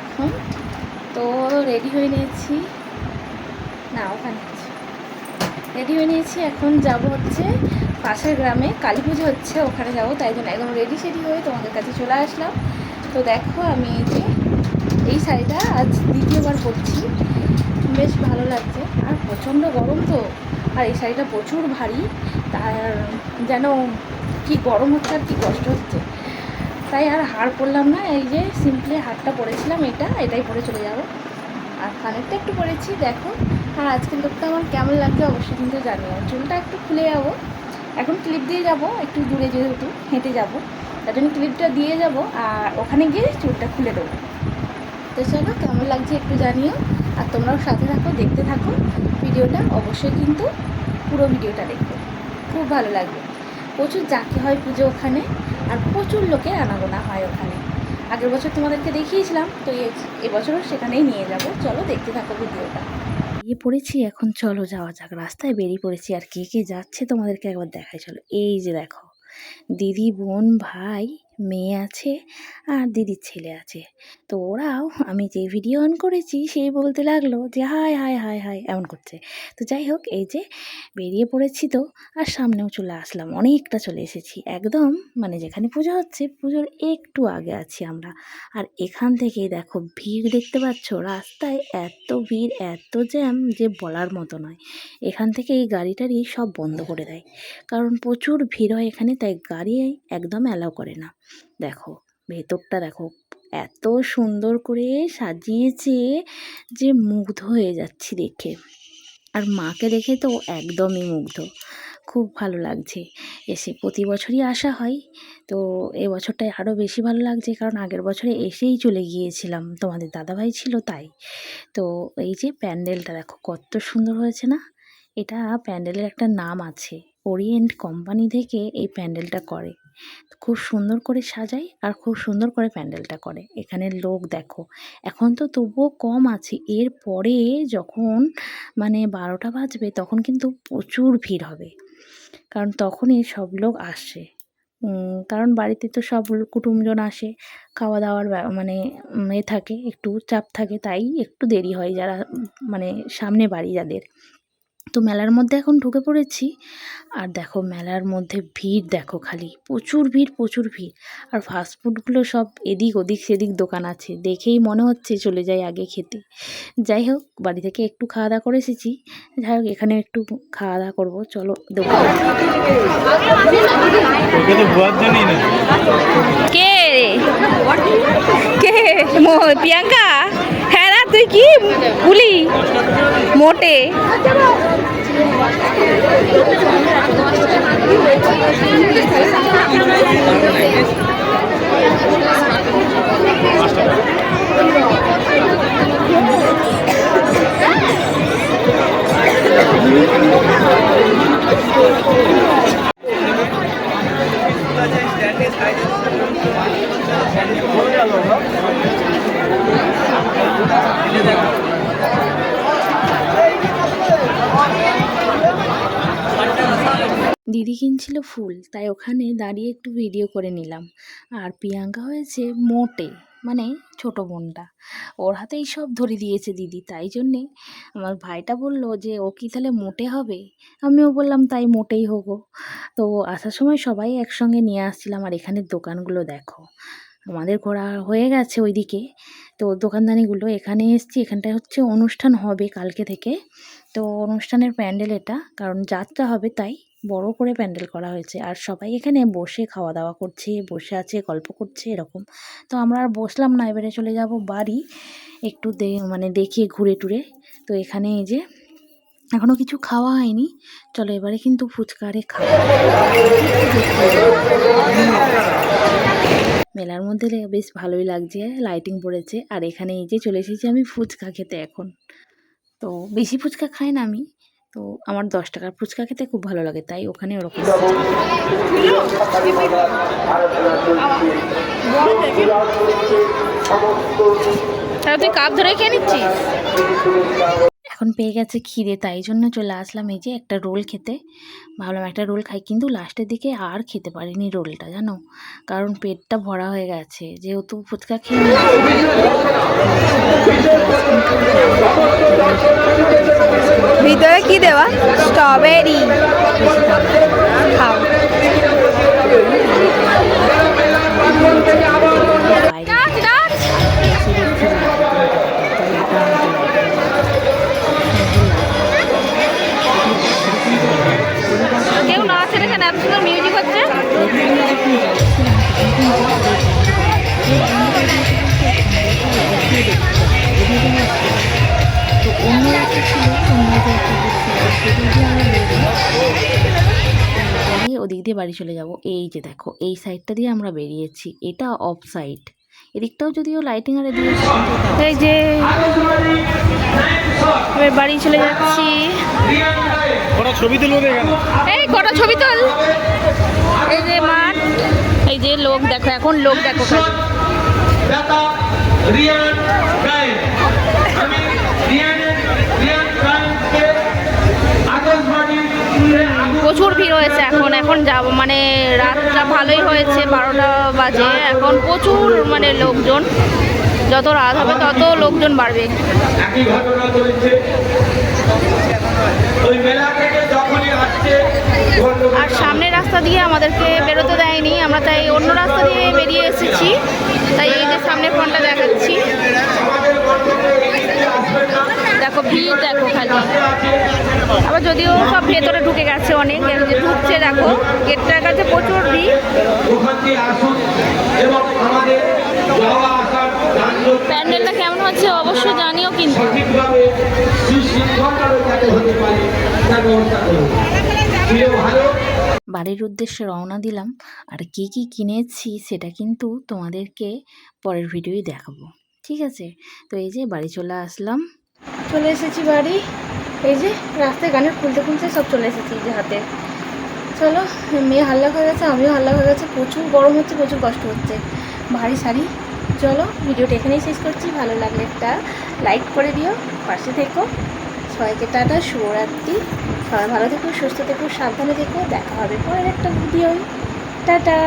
এখন। তো রেডি হয়ে নিয়েছি, না ওখানে রেডি হয়ে নিয়েছি। এখন যাব হচ্ছে পাশের গ্রামে, কালী পুজো হচ্ছে, ওখানে যাব। তাই জন্য একদম রেডি সেডি হয়ে তোমাদের কাছে চলে আসলাম। তো দেখো আমি এই শাড়িটা আজ দ্বিতীয়বার পরছি, বেশ ভালো লাগছে। আর প্রচণ্ড গরম তো, আর এই শাড়িটা প্রচুর ভারী, তার যেন কি গরম হচ্ছে আর কি কষ্ট হচ্ছে, তাই আর হার পরলাম না। এই যে সিম্পলি হারটা পরেছিলাম, এটাই পরে চলে যাব। আর কানেরটা একটু পরেছি দেখো। আর আজকের লোকটা আমার কেমন লাগছে অবশ্যই কিন্তু জানিও। চুলটা একটু খুলে যাবো, এখন ক্লিপ দিয়ে যাব, একটু দূরে যেহেতু হেঁটে যাব, তার জন্য ক্লিপটা দিয়ে যাব আর ওখানে গিয়ে চুলটা খুলে দেবো। তো চলো কেমন লাগছে একটু জানিও, আর তোমরাও সাথে থাকো, দেখতে থাকো ভিডিওটা। অবশ্যই কিন্তু পুরো ভিডিওটা দেখবে, খুব ভালো লাগবে। প্রচুর জাঁকি হয় পুজো ওখানে, আর প্রচুর লোকের আনাগোনা হয় ওখানে। আগের বছর তোমাদেরকে দেখিয়েছিলাম, তো এবছরও সেখানেই নিয়ে যাব। চলো দেখতে থাকো ভিডিওটা। বেরিয়ে পড়েছি এখন, চলো যাওয়া যাক। রাস্তায় বেরিয়ে পড়েছি, আর কে কে যাচ্ছে তোমাদেরকে একবার দেখাই। চলো, এই যে দেখো, দিদি, বোন, ভাই, মেয়ে আছে, আর দিদির ছেলে আছে। তো ওরাও আমি যে ভিডিও অন করেছি সেই বলতে লাগলো যে হাই হাই হাই হাই এমন করছে। তো যাই হোক, এই যে বেরিয়ে পড়েছি তো, আর সামনেও চলে আসলাম, অনেকটা চলে এসেছি। একদম মানে যেখানে পুজো হচ্ছে পুজোর একটু আগে আছি আমরা। আর এখান থেকেই দেখো ভিড় দেখতে পাচ্ছ, রাস্তায় এত ভিড়, এত জ্যাম যে বলার মতো নয়। এখান থেকে এই গাড়িটারি সব বন্ধ করে দেয়, কারণ প্রচুর ভিড় হয় এখানে, তাই গাড়ি একদম অ্যালাউ করে না। দেখো ভেতরটা দেখো, এত সুন্দর করে সাজিয়েছে যে মুগ্ধ হয়ে যাচ্ছি দেখে। আর মাকে দেখে তো একদমই মুগ্ধ, খুব ভালো লাগছে। এসে প্রতি বছরই আসা হয়, তো এবছরটায় আরও বেশি ভালো লাগছে, কারণ আগের বছরে এসেই চলে গিয়েছিলাম, তোমাদের দাদাভাই ছিল তাই। তো এই যে প্যান্ডেলটা দেখো কত সুন্দর হয়েছে না। এটা প্যান্ডেলের একটা নাম আছে, ওরিয়েন্ট কোম্পানি থেকে এই প্যান্ডেলটা করে। খুব সুন্দর করে সাজায় আর খুব সুন্দর করে প্যান্ডেলটা করে। এখানের লোক দেখো, এখন তো তবুও কম আছে, এর পরে যখন মানে 12টা বাজবে তখন কিন্তু প্রচুর ভিড় হবে, কারণ তখনই সব লোক আসে। কারণ বাড়িতে তো সব কুটুমজন আসে, খাওয়া দাওয়ার মানে এ থাকে, একটু চাপ থাকে, তাই একটু দেরি হয় যারা মানে সামনে বাড়ি যাদের। তো মেলার মধ্যে এখন ঢুকে পড়েছি, আর দেখো মেলার মধ্যে ভিড় দেখো, খালি প্রচুর ভিড় প্রচুর ভিড়। আর ফাস্টফুডগুলো সব এদিক ওদিক সেদিক দোকান আছে, দেখেই মনে হচ্ছে চলে যাই আগে খেতে। যাই হোক, বাড়ি থেকে একটু খাওয়া দাওয়া করে এসেছি, যাই হোক এখানে একটু খাওয়া দাওয়া করবো। চলো দোকান। কে কে প্রিয়াঙ্কা? হ্যাঁ না, তুই কি পুলি মোটে? দিদি কিনছিল ফুল, তাই ওখানে দাঁড়িয়ে একটু ভিডিও করে নিলাম। আর প্রিয়াঙ্কা হয়েছে মোটে, মানে ছোট বোনটা, ওর হাতেই সব ধরে দিয়েছে দিদি। তাই জন্যে আমার ভাইটা বলল যে ও কি তাহলে মোটে হবে, আমিও বললাম তাই মোটেই হবো। তো আসার সময় সবাই একসঙ্গে নিয়ে আসছিলাম। আর এখানের দোকানগুলো দেখো, আমাদের ঘোরা হয়ে গেছে ওইদিকে, তো দোকানদানিগুলো এখানে এসছি। এখানটায় হচ্ছে অনুষ্ঠান হবে কালকে থেকে, তো অনুষ্ঠানের প্যান্ডেল এটা, কারণ যাত্রা হবে তাই বড় করে প্যান্ডেল করা হয়েছে। আর সবাই এখানে বসে খাওয়া দাওয়া করছে, বসে আছে, গল্প করছে এরকম। তো আমরা আর বসলাম না, এবারে চলে যাব বাড়ি, একটু মানে দেখি ঘুরে টুরে। তো এখানে এই যে এখনও কিছু খাওয়া হয়নি, চলো এবারে কিন্তু ফুচকারে খাওয়া। মেলার মধ্যে বেশ ভালোই লাগছে, লাইটিং পড়েছে। আর এখানে এই যে চলে এসেছি আমি ফুচকা খেতে এখন। তো বেশি ফুচকা খাই না আমি, তো আমার 10 টাকার ফুচকা খেতে খুব ভালো লাগে, তাই ওখানে ওরকম। তুই কাপ ধরে খেয়ে নিচ্ছিস? এখন পেয়ে গেছে খিদে, তাই জন্য চলে আসলাম এই যে একটা রোল খেতে। ভাবলাম একটা রোল খাই, কিন্তু লাস্টের দিকে আর খেতে পারিনি রোলটা, জানো, কারণ পেটটা ভরা হয়ে গেছে যেহেতু ফুচকা খেয়ে ভিতরে কি দেওয়া? স্ট্রবেরি। খাও। কেউ না আছে এখানে, এত সুন্দর মিউজিক হচ্ছে। ওদিক দিয়ে বাড়ি চলে যাব। এই যে দেখো এই সাইডটা দিয়ে আমরা বেরিয়েছি, এটা অফ সাইড, এদিকটাও যদিও লাইটিং আরে দিয়েছে। এই যে এবার বাড়ি চলে যাচ্ছি। ছবি তুলবো এখানে, এই কটা ছবি তোল। এই যে মাঠ, এই যে লোক দেখো, এখন লোক দেখো খালি। প্রচুর ভিড় হয়েছে এখন, এখন যাব মানে রাতটা ভালোই হয়েছে, 12টা বাজে, এখন প্রচুর মানে লোকজন, যত রাত হবে তত লোকজন বাড়বে। আর সামনের রাস্তা দিয়ে আমাদেরকে বেরোতে দেয়নি, আমরা তাই অন্য রাস্তা দিয়ে বেরিয়ে এসেছি, তাই এই যে সামনে ফোনটা দেখাচ্ছি। দেখো ভিড় দেখো খালি, আবার যদিও সব ভেতরে ঢুকে গেছে, অনেক ঢুকছে, দেখো গেটটার কাছে প্রচুর ভিড়। প্যান্ডেলটা কেমন হচ্ছে অবশ্যই জানিও কিন্তু। বাড়ির উদ্দেশ্যে রওনা দিলাম, আর কি কি কিনেছি সেটা কিন্তু তোমাদেরকে পরের ভিডিওই দেখাবো, ঠিক আছে? তো এই যে বাড়ি চলে আসলাম, চলে এসেছি বাড়ি। এই যে রাস্তায় গানের খুলতে খুলতে সব চলে এসেছি যে হাতে। চলো, মেয়ে হাল্লা হয়ে গেছে, আমিও হাল্লা হয়ে গেছে, প্রচুর গরম হচ্ছে, প্রচুর কষ্ট হচ্ছে, ভারী শাড়ি। চলো ভিডিওটা এখানেই শেষ করছি, ভালো লাগলে একটা লাইক করে দিও, পাশে থেকো। সবাইকে টাটা, শুভরাত্রি, সবাই ভালো থেকো, সুস্থ থেকো, সাবধানে থেকো, দেখা হবে পরের একটা ভিডিও। টাটা।